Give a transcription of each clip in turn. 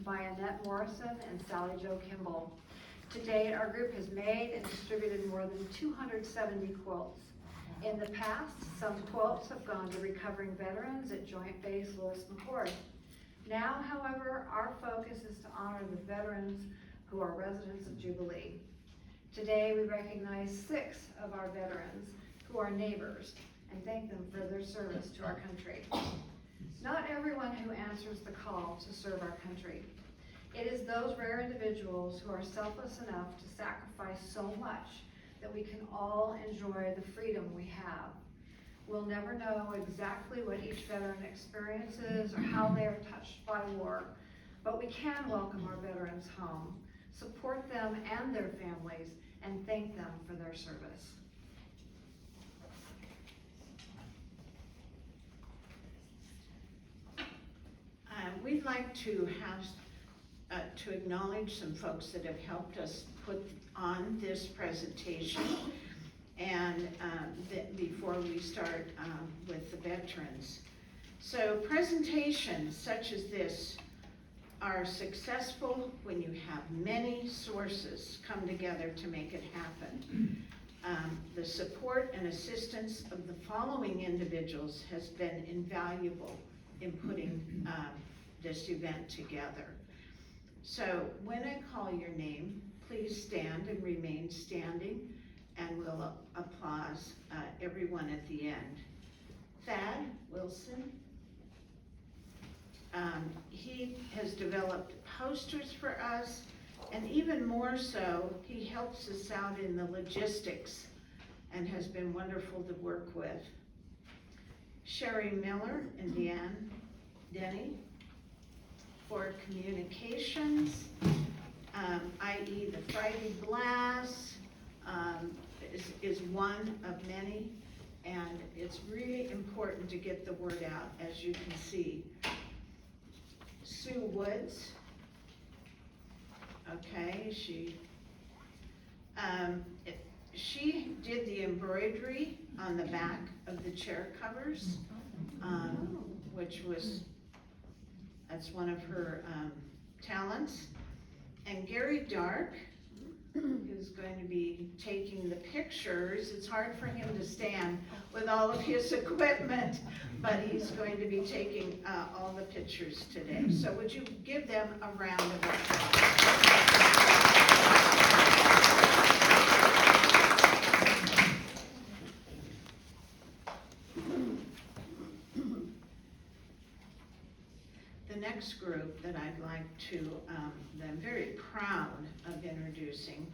by Annette Morrison and Sally Jo Kimball. To date, our group has made and distributed more than 270 quilts. In the past, some quilts have gone to recovering veterans at Joint Base Lewis McChord. Now, however, our focus is to honor the veterans who are residents of Jubilee. Today, we recognize 6 of our veterans who are neighbors and thank them for their service to our country. Not everyone who answers the call to serve our country. It is those rare individuals who are selfless enough to sacrifice so much that we can all enjoy the freedom we have. We'll never know exactly what each veteran experiences or how they are touched by war, but we can welcome our veterans home, support them and their families, and thank them for their service. We'd like to have to acknowledge some folks that have helped us put on this presentation, and before we start with the veterans. So presentations such as this are successful when you have many sources come together to make it happen. The support and assistance of the following individuals has been invaluable in putting this event together. So when I call your name, please stand and remain standing, and we'll applause everyone at the end. Thad Wilson, he has developed posters for us, and even more so, he helps us out in the logistics and has been wonderful to work with. Sherry Miller and Denny for communications, i.e. the Friday Blast is one of many, and it's really important to get the word out, as you can see. Sue Woods, okay, she did the embroidery on the back of the chair covers, that's one of her talents. And Gary Dark, who's going to be taking the pictures. It's hard for him to stand with all of his equipment, but he's going to be taking all the pictures today. So would you give them a round of applause? The next group that I'd like to, that I'm very proud of introducing,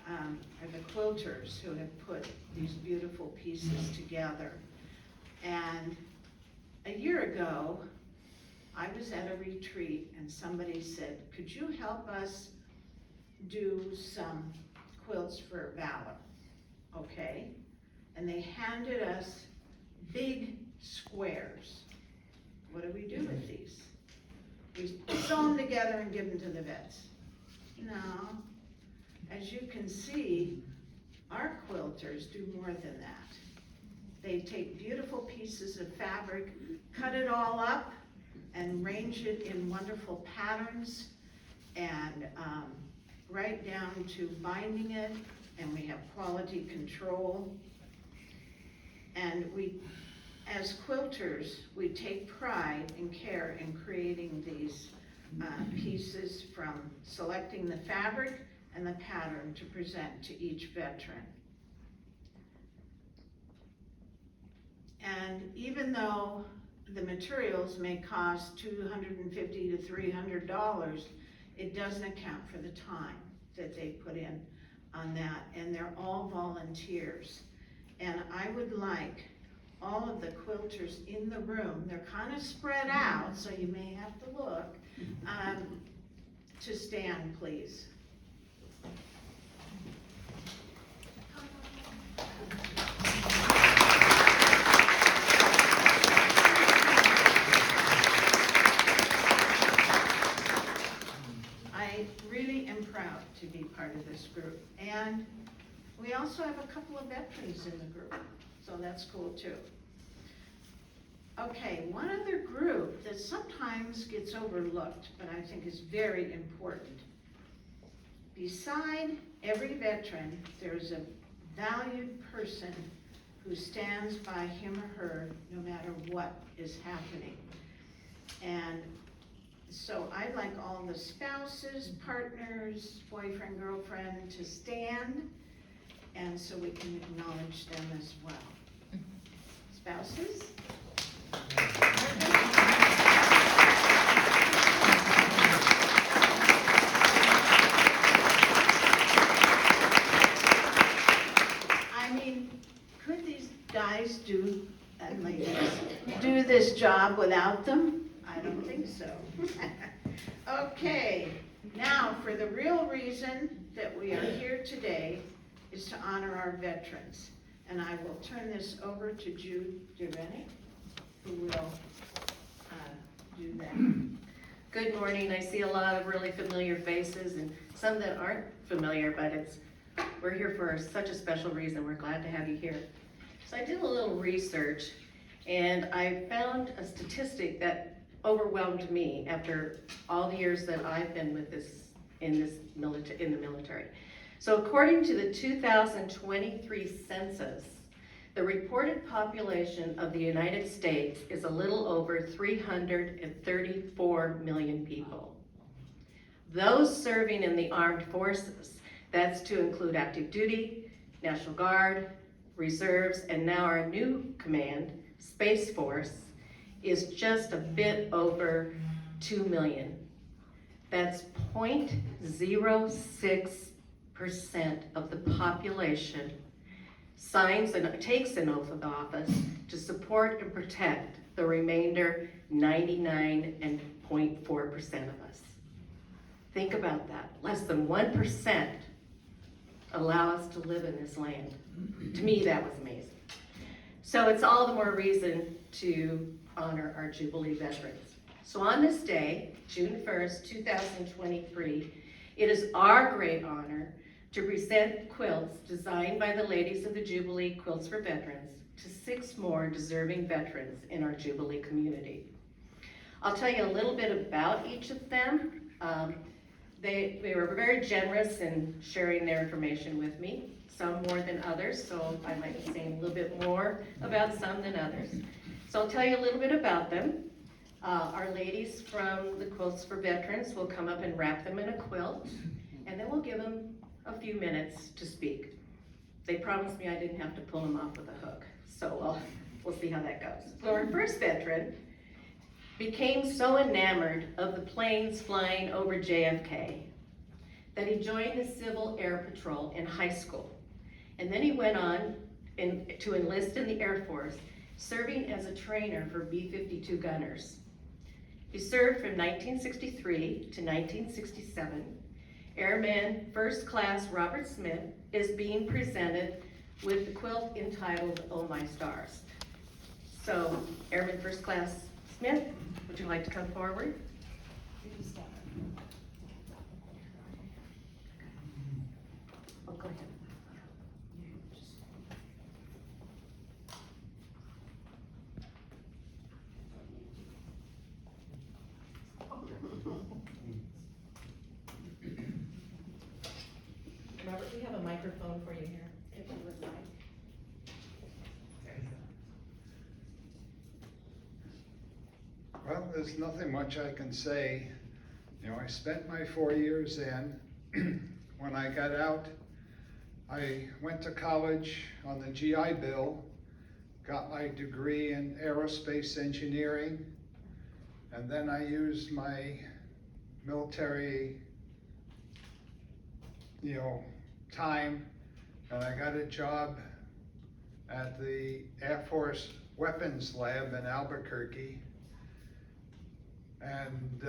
are the quilters who have put these beautiful pieces together. And a year ago, I was at a retreat and somebody said, could you help us do some quilts for Valor? Okay. And they handed us big squares. What do we do with these? We sew them together and give them to the vets. No. As you can see, our quilters do more than that. They take beautiful pieces of fabric, cut it all up, and range it in wonderful patterns, and right down to binding it, and we have quality control. And we, as quilters, we take pride and care in creating these pieces, from selecting the fabric and the pattern to present to each veteran. And even though the materials may cost $250 to $300, it doesn't account for the time that they put in on that, and they're all volunteers. And I would like all of the quilters in the room, they're kind of spread out, so you may have to look, to stand, please. I really am proud to be part of this group, and we also have a couple of veterans in the group, so that's cool too. Okay, one other group that sometimes gets overlooked, but I think is very important. Beside every veteran, there's a valued person who stands by him or her no matter what is happening. And so I'd like all the spouses, partners, boyfriend, girlfriend to stand, and so we can acknowledge them as well. Spouses? I mean, could these guys and ladies do this job without them? I don't think so. Okay, now for the real reason that we are here today is to honor our veterans. And I will turn this over to Jude Durenick, who will do that. Good morning. I see a lot of really familiar faces and some that aren't familiar, but we're here for such a special reason. We're glad to have you here. So I did a little research and I found a statistic that overwhelmed me after all the years that I've been with in the military. So according to the 2023 census, the reported population of the United States is a little over 334 million people. Those serving in the armed forces, that's to include active duty, National Guard, reserves, and now our new command, Space Force, is just a bit over 2 million. That's 0.06% of the population takes an oath of office to support and protect the remainder 99.4% of us. Think about that. Less than 1% allow us to live in this land. To me, that was amazing. So it's all the more reason to honor our Jubilee veterans. So on this day, June 1st, 2023, it is our great honor to present quilts designed by the ladies of the Jubilee Quilts for Veterans to 6 more deserving veterans in our Jubilee community. I'll tell you a little bit about each of them. They were very generous in sharing their information with me, some more than others, so I might be saying a little bit more about some than others. So I'll tell you a little bit about them. Our ladies from the Quilts for Veterans will come up and wrap them in a quilt, and then we'll give them a few minutes to speak. They promised me I didn't have to pull them off with a hook, so we'll see how that goes. So our first veteran became so enamored of the planes flying over JFK that he joined the Civil Air Patrol in high school. And then he went on to enlist in the Air Force, serving as a trainer for B-52 gunners. He served from 1963 to 1967. Airman First Class Robert Smith is being presented with the quilt entitled Oh My Stars. So, Airman First Class Smith, would you like to come forward? Oh, go ahead. Robert, we have a microphone for you here, if you would like. Well, there's nothing much I can say. You know, I spent my 4 years in. When I got out, I went to college on the GI Bill, got my degree in aerospace engineering, and then I used my military, time, and I got a job at the Air Force Weapons Lab in Albuquerque. And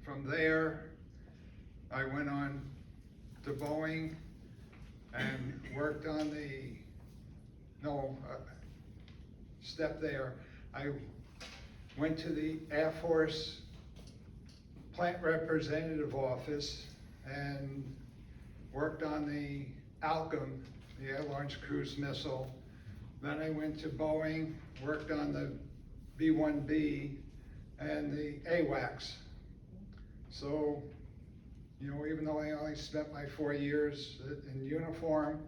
from there, I went on to Boeing and worked on I went to the Air Force Plant Representative Office and worked on the ALCM, the Air Launched Cruise Missile, Then I went to Boeing, worked on the B-1B and the AWACS. So, you know, even though I only spent my 4 years in uniform,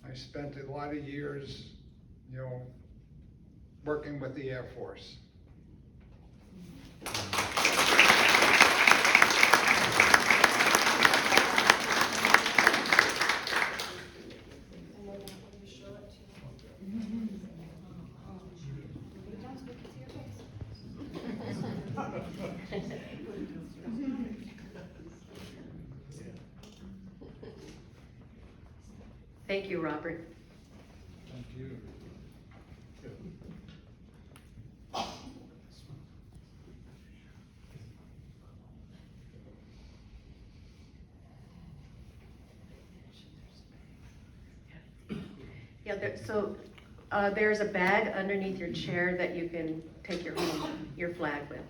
I spent a lot of years, you know, working with the Air Force. Thank you, Robert. Thank you. Yeah, there's a bag underneath your chair that you can take your flag with.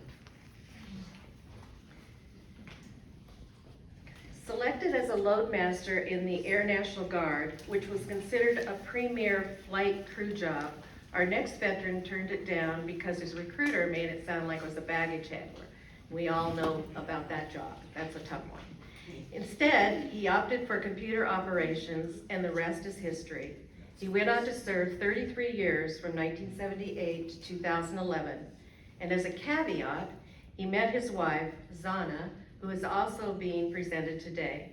Selected as a loadmaster in the Air National Guard, which was considered a premier flight crew job, our next veteran turned it down because his recruiter made it sound like it was a baggage handler. We all know about that job. That's a tough one. Instead, he opted for computer operations, and the rest is history. He went on to serve 33 years from 1978 to 2011. And as a caveat, he met his wife, Zana, who is also being presented today.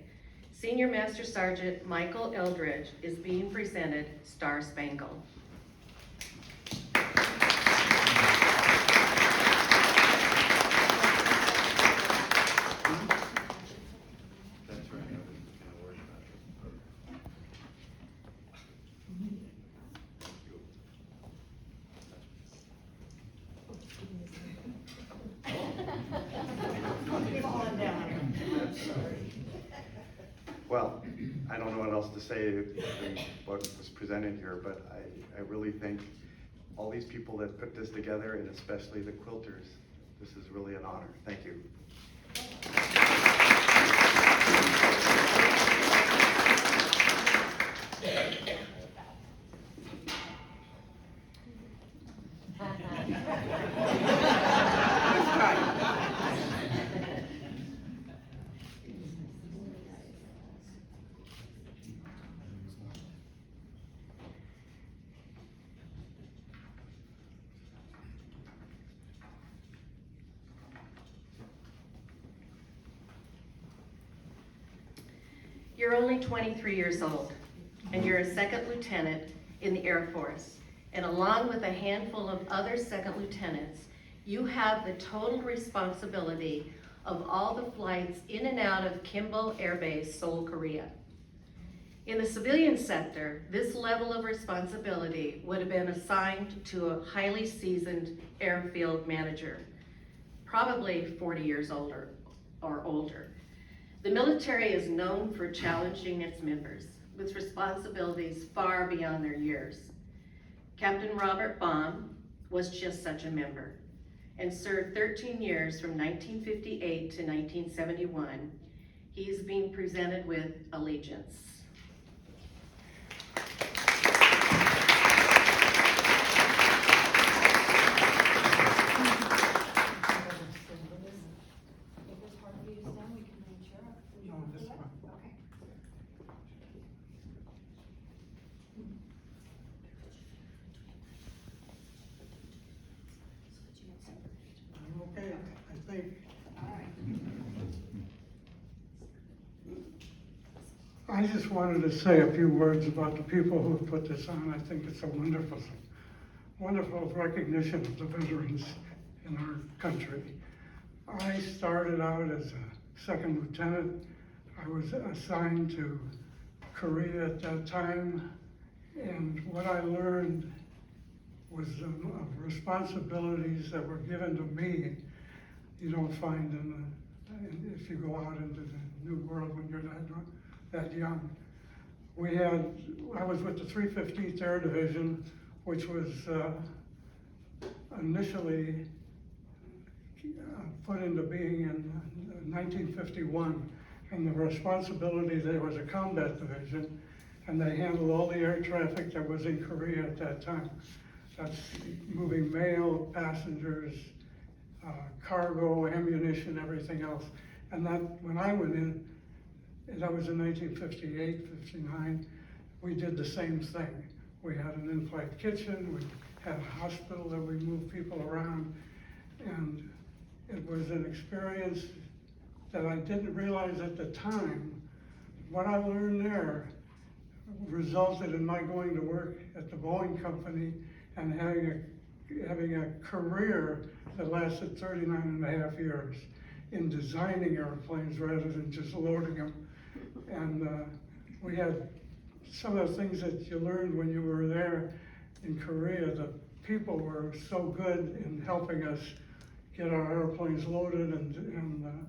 Senior Master Sergeant Michael Eldridge is being presented Star Spangled. Well, I don't know what else to say than what was presented here, but I really think all these people that put this together, and especially the quilters, this is really an honor. Thank you. You're only 23 years old, and you're a second lieutenant in the Air Force. And along with a handful of other second lieutenants, you have the total responsibility of all the flights in and out of Kimball Air Base, Seoul, Korea. In the civilian sector, this level of responsibility would have been assigned to a highly seasoned airfield manager, probably 40 years older or older. The military is known for challenging its members with responsibilities far beyond their years. Captain Robert Baum was just such a member and served 13 years from 1958 to 1971. He is being presented with allegiance. Okay, I think. I just wanted to say a few words about the people who put this on. I think it's a wonderful recognition of the veterans in our country. I started out as a second lieutenant. I was assigned to Korea at that time, and what I learned was of responsibilities that were given to me you don't find if you go out into the new world when you're that young. I was with the 315th Air Division, which was initially put into being in 1951, and the responsibility there was a combat division, and they handled all the air traffic that was in Korea at that time. That's moving mail, passengers, cargo, ammunition, everything else. And that, when I went in, that was in 1958, 59, we did the same thing. We had an in-flight kitchen, we had a hospital that we moved people around, and it was an experience that I didn't realize at the time. What I learned there resulted in my going to work at the Boeing company and having a career that lasted 39 and a half years in designing airplanes rather than just loading them. And we had some of the things that you learned when you were there in Korea. The people were so good in helping us get our airplanes loaded and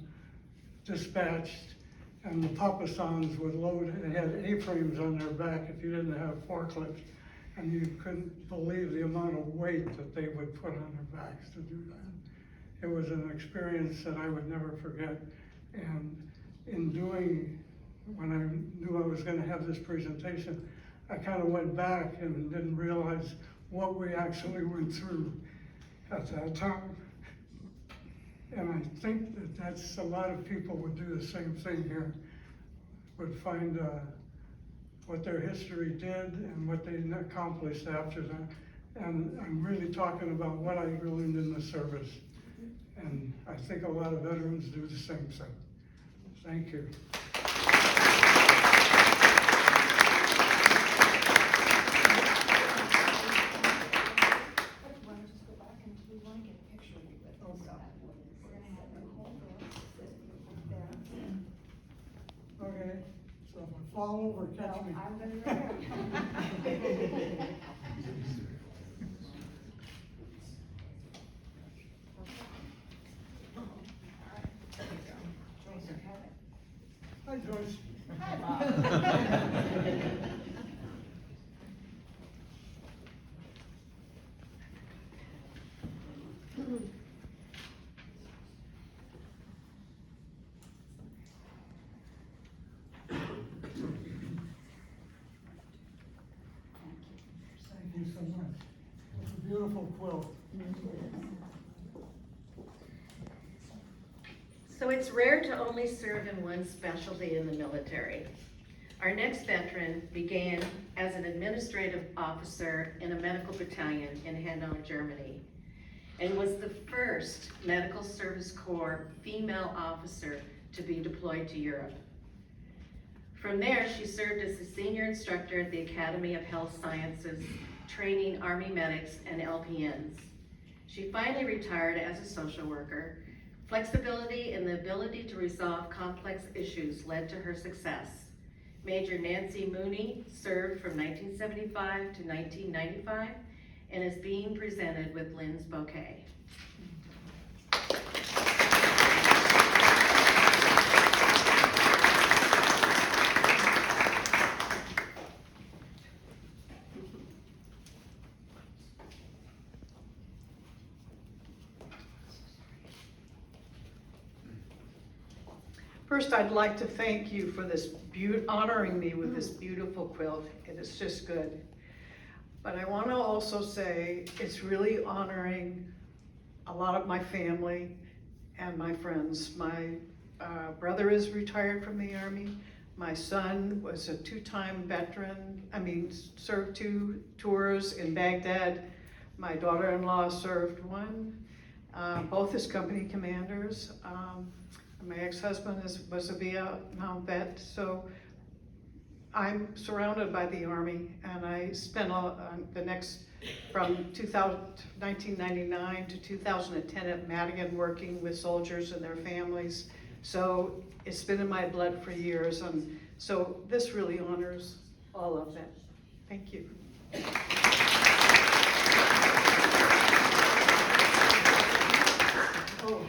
dispatched. And the Papasans would load, they had A-frames on their back if you didn't have forklifts. And you couldn't believe the amount of weight that they would put on their backs to do that. It was an experience that I would never forget. And in doing, when I knew I was gonna have this presentation, I kind of went back and didn't realize what we actually went through at that time. And I think that that's, a lot of people would do the same thing here, would find what their history did and what they accomplished after that. And I'm really talking about what I learned in the service. And I think a lot of veterans do the same thing. Thank you. Okay, so if I fall over, catch me. I'm gonna Hi, Joyce. Thank you so much. It's a beautiful quilt. So it's rare to only serve in one specialty in the military. Our next veteran began as an administrative officer in a medical battalion in Hanau, Germany, and was the first Medical Service Corps female officer to be deployed to Europe. From there, she served as a senior instructor at the Academy of Health Sciences, training Army medics and LPNs. She finally retired as a social worker. Flexibility and the ability to resolve complex issues led to her success. Major Nancy Mooney served from 1975 to 1995 and is being presented with Lynn's bouquet. First, I'd like to thank you for this honoring me with this beautiful quilt. It is just good. But I want to also say it's really honoring a lot of my family and my friends. My brother is retired from the Army. My son was a two-time veteran, served 2 tours in Baghdad. My daughter-in-law served 1, both as company commanders. My ex-husband was a Vietnam vet, so I'm surrounded by the Army, and I spent from 1999 to 2010 at Madigan working with soldiers and their families. So it's been in my blood for years, and so this really honors all of that. Thank you. Oh,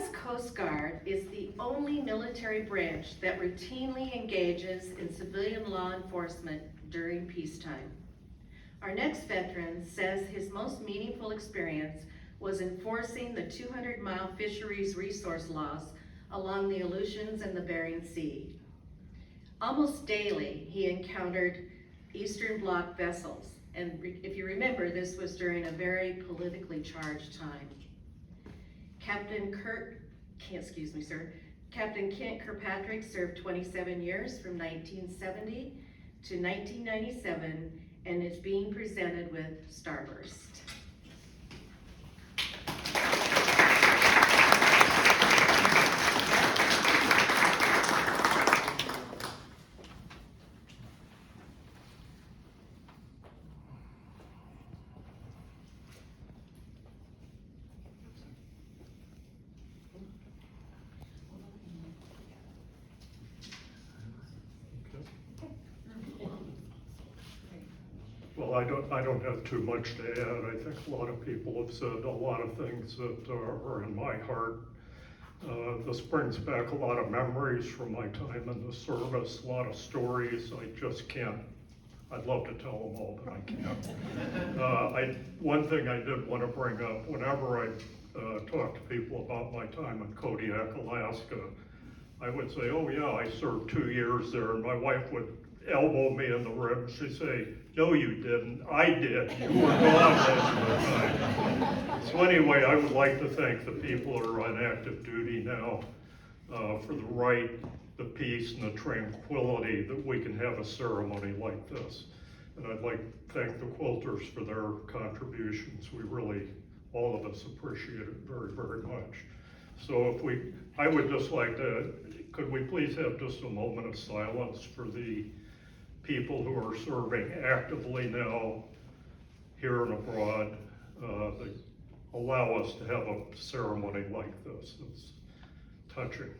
U.S. Coast Guard is the only military branch that routinely engages in civilian law enforcement during peacetime. Our next veteran says his most meaningful experience was enforcing the 200-mile fisheries resource laws along the Aleutians and the Bering Sea. Almost daily, he encountered Eastern Bloc vessels, and if you remember, this was during a very politically charged time. Captain Kent Kirkpatrick served 27 years from 1970 to 1997 and is being presented with Starburst. Well, I don't have too much to add. I think a lot of people have said a lot of things that are in my heart. This brings back a lot of memories from my time in the service, a lot of stories. I just can't, I'd love to tell them all, but I can't. One thing I did want to bring up, whenever I talk to people about my time in Kodiak, Alaska, I would say, oh yeah, I served 2 years there, and my wife would elbow me in the ribs. She'd say, no you didn't, I did, you were gone most of the time. So anyway, I would like to thank the people who are on active duty now for the right, the peace, and the tranquility that we can have a ceremony like this. And I'd like to thank the quilters for their contributions. We really, all of us appreciate it very, very much. So I would just like to, could we please have just a moment of silence for the people who are serving actively now here and abroad, that allow us to have a ceremony like this. It's touching.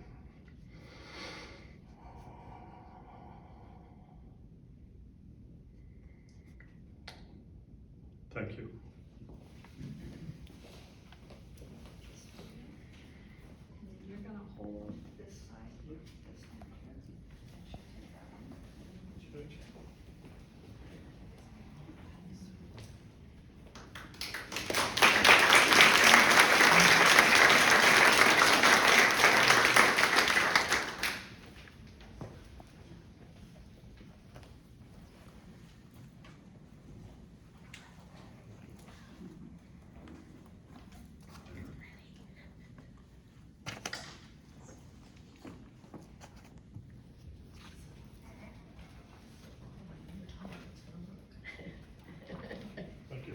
Thank you. You're gonna hold this side, this one here, and she'll take that one. Thank you.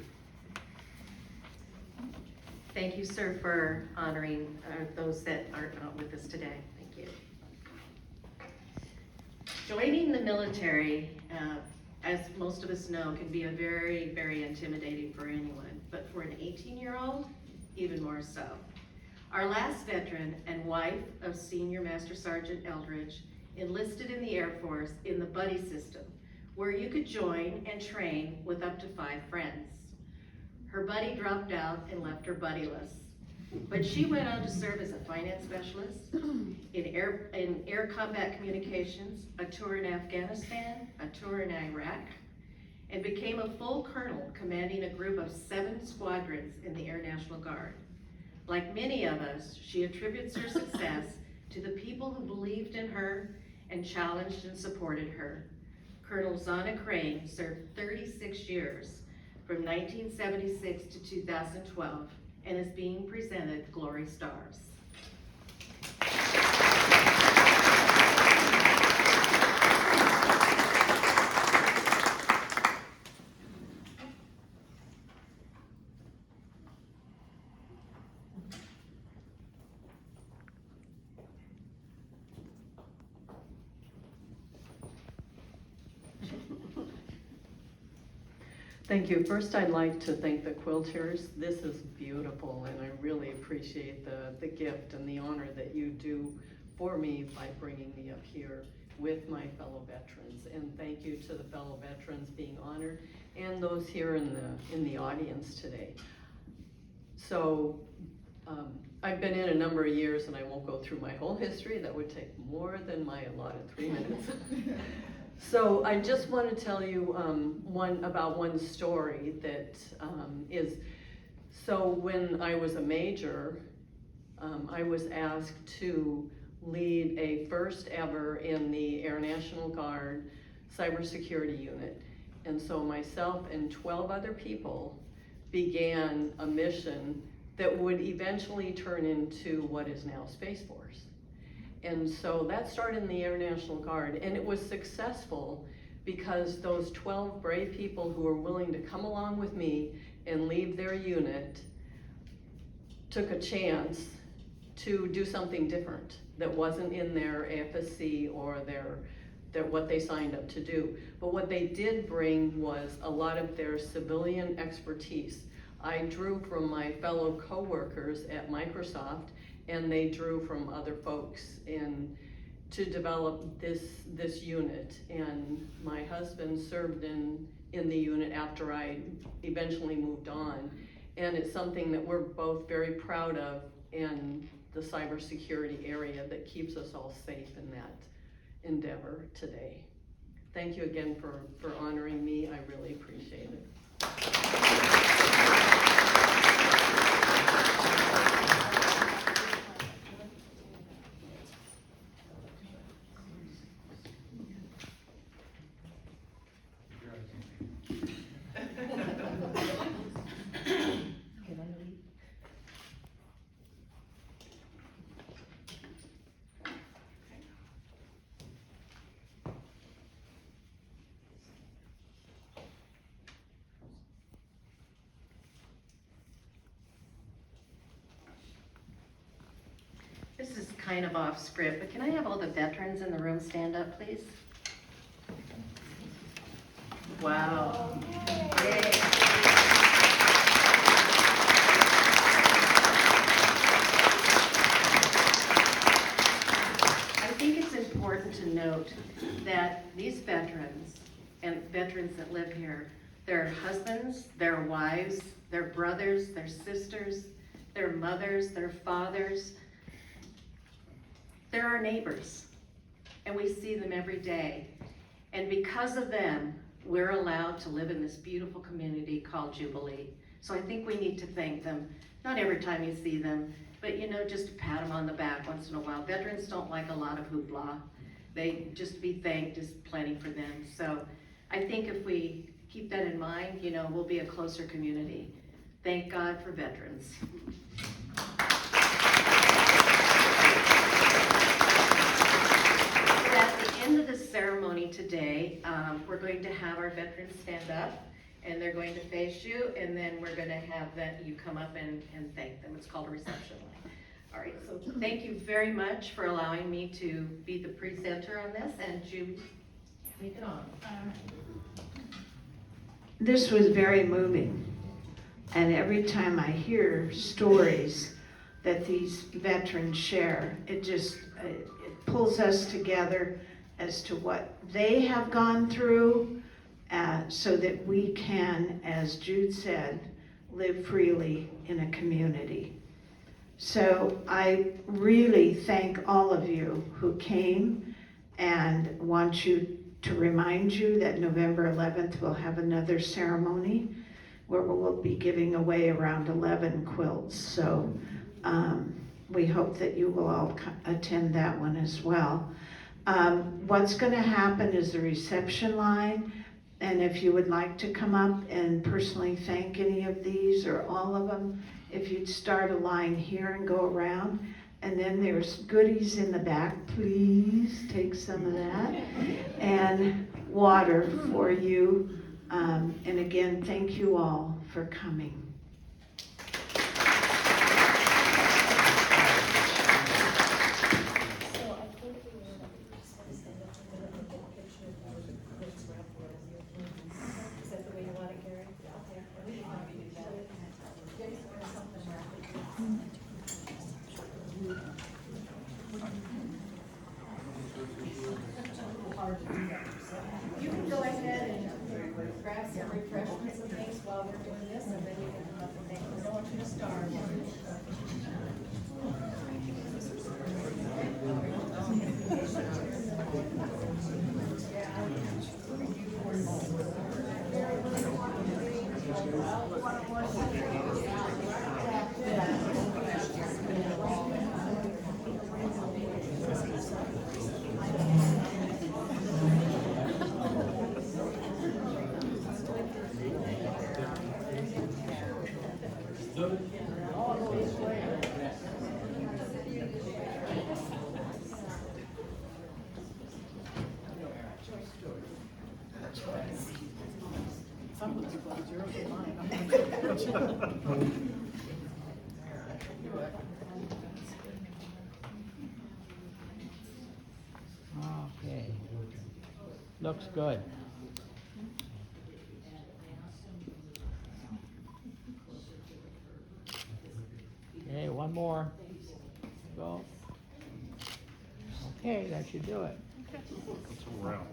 Thank you, sir, for honoring those that aren't out with us today. Thank you. Joining the military, as most of us know, can be a very, very intimidating for anyone, but for an 18-year-old, even more so. Our last veteran and wife of Senior Master Sergeant Eldridge enlisted in the Air Force in the buddy system, where you could join and train with up to 5 friends. Her buddy dropped out and left her buddyless, but she went on to serve as a finance specialist in air combat communications, a tour in Afghanistan, a tour in Iraq, and became a full colonel commanding a group of 7 squadrons in the Air National Guard. Like many of us, she attributes her success to the people who believed in her and challenged and supported her. Col Zona Crayne served 36 years from 1976 to 2012 and is being presented Glory Stars. Thank you. First, I'd like to thank the quilters. This is beautiful, and I really appreciate the gift and the honor that you do for me by bringing me up here with my fellow veterans. And thank you to the fellow veterans being honored and those here in the audience today. So I've been in a number of years, and I won't go through my whole history. That would take more than my allotted 3 minutes. So I just want to tell you one story that so when I was a major, I was asked to lead a first ever in the Air National Guard cybersecurity unit. And so myself and 12 other people began a mission that would eventually turn into what is now Space Force. And so that started in the Air National Guard, and it was successful because those 12 brave people who were willing to come along with me and leave their unit took a chance to do something different that wasn't in their AFSC or their what they signed up to do. But what they did bring was a lot of their civilian expertise. I drew from my fellow coworkers at Microsoft, and they drew from other folks to develop this unit. And my husband served in the unit after I eventually moved on. And it's something that we're both very proud of in the cybersecurity area that keeps us all safe in that endeavor today. Thank you again for honoring me. I really appreciate it. This is kind of off script, but can I have all the veterans in the room stand up, please? Wow. Yay. I think it's important to note that these veterans and veterans that live here, their husbands, their wives, their brothers, their sisters, their mothers, their fathers, they're our neighbors, and we see them every day. And because of them, we're allowed to live in this beautiful community called Jubilee. So I think we need to thank them, not every time you see them, but just pat them on the back once in a while. Veterans don't like a lot of hoopla. They just be thanked is plenty for them. So I think if we keep that in mind, we'll be a closer community. Thank God for veterans. End of the ceremony today, we're going to have our veterans stand up, and they're going to face you, and then we're going to have you come up and thank them. It's called a reception line. All right, so thank you very much for allowing me to be the presenter on this, and Judy, take it on. This was very moving, and every time I hear stories that these veterans share, it pulls us together as to what they have gone through, so that we can, as Jude said, live freely in a community. So I really thank all of you who came, and want to remind you that November 11th we'll have another ceremony where we'll be giving away around 11 quilts. So we hope that you will all attend that one as well. What's going to happen is the reception line, and if you would like to come up and personally thank any of these or all of them, if you'd start a line here and go around, and then there's goodies in the back, please take some of that, and water for you, and again, thank you all for coming. You can go ahead and grab some refreshments and things while we're doing this, and then you can come up and thank us. I don't want you to starve. Okay. Looks good. Okay, one more. Go. Okay, that should do it. It's a wrap.